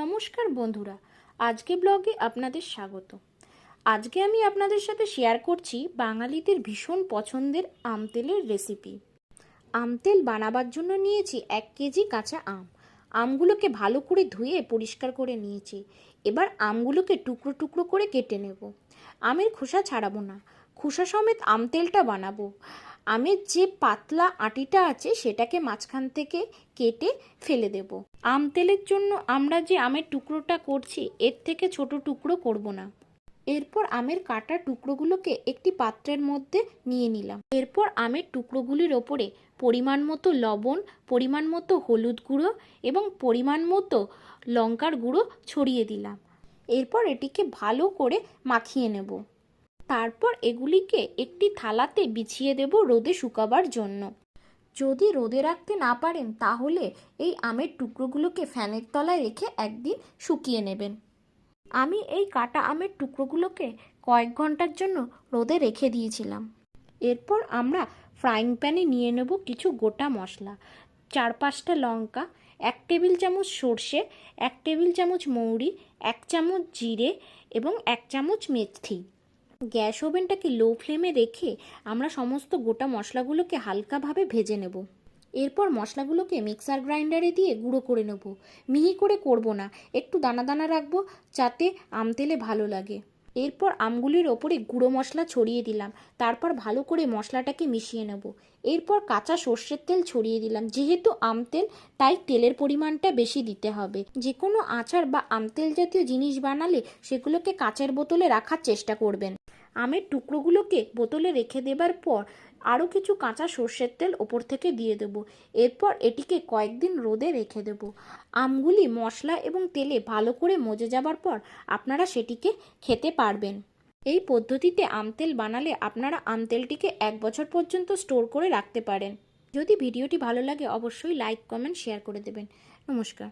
নমস্কার বন্ধুরা, আজকে ব্লগে আপনাদের স্বাগত। আজকে আমি আপনাদের সাথে শেয়ার করছি বাঙালিদের ভীষণ পছন্দের আম তেলের রেসিপি। আম তেল বানাবার জন্য নিয়েছি 1 কেজি কাঁচা আম। আমগুলোকে ভালো করে ধুয়ে পরিষ্কার করে নিয়েছি। এবার আমগুলোকে টুকরো টুকরো করে কেটে নেব। আমের খোসা ছাড়াবো না, খোসা সমেত আম তেলটা বানাবো। আমের যে পাতলা আটিটা আছে সেটাকে মাঝখান থেকে কেটে ফেলে দেব। আম তেলের জন্য আমরা যে আমের টুকরোটা করছি এর থেকে ছোট টুকরো করব না। এরপর আমের কাটা টুকরোগুলোকে একটি পাত্রের মধ্যে নিয়ে নিলাম। এরপর আমের টুকরোগুলির ওপরে পরিমাণ মতো লবণ, পরিমাণ মতো হলুদ গুঁড়ো এবং পরিমাণ মতো লঙ্কার গুঁড়ো ছড়িয়ে দিলাম। এরপর এটিকে ভালো করে মাখিয়ে নেব। তারপর এগুলিকে একটি থালাতে বিছিয়ে দেব রোদে শুকাবার জন্য। যদি রোদে রাখতে না পারেন তাহলে এই আমের টুকরোগুলোকে ফ্যানের তলায় রেখে একদিন শুকিয়ে নেবেন। আমি এই কাটা আমের টুকরোগুলোকে কয়েক ঘন্টার জন্য রোদে রেখে দিয়েছিলাম। এরপর আমরা ফ্রাইং প্যানে নিয়ে নেব কিছু গোটা মশলা। 4-5টা লঙ্কা, 1 টেবিল চামচ সর্ষে, 1 টেবিল চামচ মৌরি, 1 চামচ জিরে এবং 1 চামচ মেথি। গ্যাস ওভেনটাকে লো ফ্লেমে রেখে আমরা সমস্ত গোটা মশলাগুলোকে হালকাভাবে ভেজে নেব। এরপর মশলাগুলোকে মিক্সার গ্রাইন্ডারে দিয়ে গুঁড়ো করে নেব। মিহি করে করব না, একটু দানা দানা রাখবো যাতে আম তেলে ভালো লাগে। এরপর আমগুলির ওপরে গুঁড়ো মশলা ছড়িয়ে দিলাম। তারপর ভালো করে মশলাটাকে মিশিয়ে নেব। এরপর কাঁচা সর্ষের তেল ছড়িয়ে দিলাম। যেহেতু আম তেল তাই তেলের পরিমাণটা বেশি দিতে হবে। যে কোনো আচার বা আম তেল জাতীয় জিনিস বানালে সেগুলোকে কাঁচের বোতলে রাখার চেষ্টা করবেন। আমের টুকরোগুলোকে বোতলে রেখে দেবার পর আরও কিছু কাঁচা সর্ষের তেল ওপর থেকে দিয়ে দেব। এরপর এটিকে কয়েকদিন রোদে রেখে দেব। আমগুলি মশলা এবং তেলে ভালো করে মজে যাবার পর আপনারা সেটিকে খেতে পারবেন। এই পদ্ধতিতে আম তেল বানালে আপনারা আম তেলটিকে 1 বছর পর্যন্ত স্টোর করে রাখতে পারেন। যদি ভিডিওটি ভালো লাগে অবশ্যই লাইক, কমেন্ট, শেয়ার করে দেবেন। নমস্কার।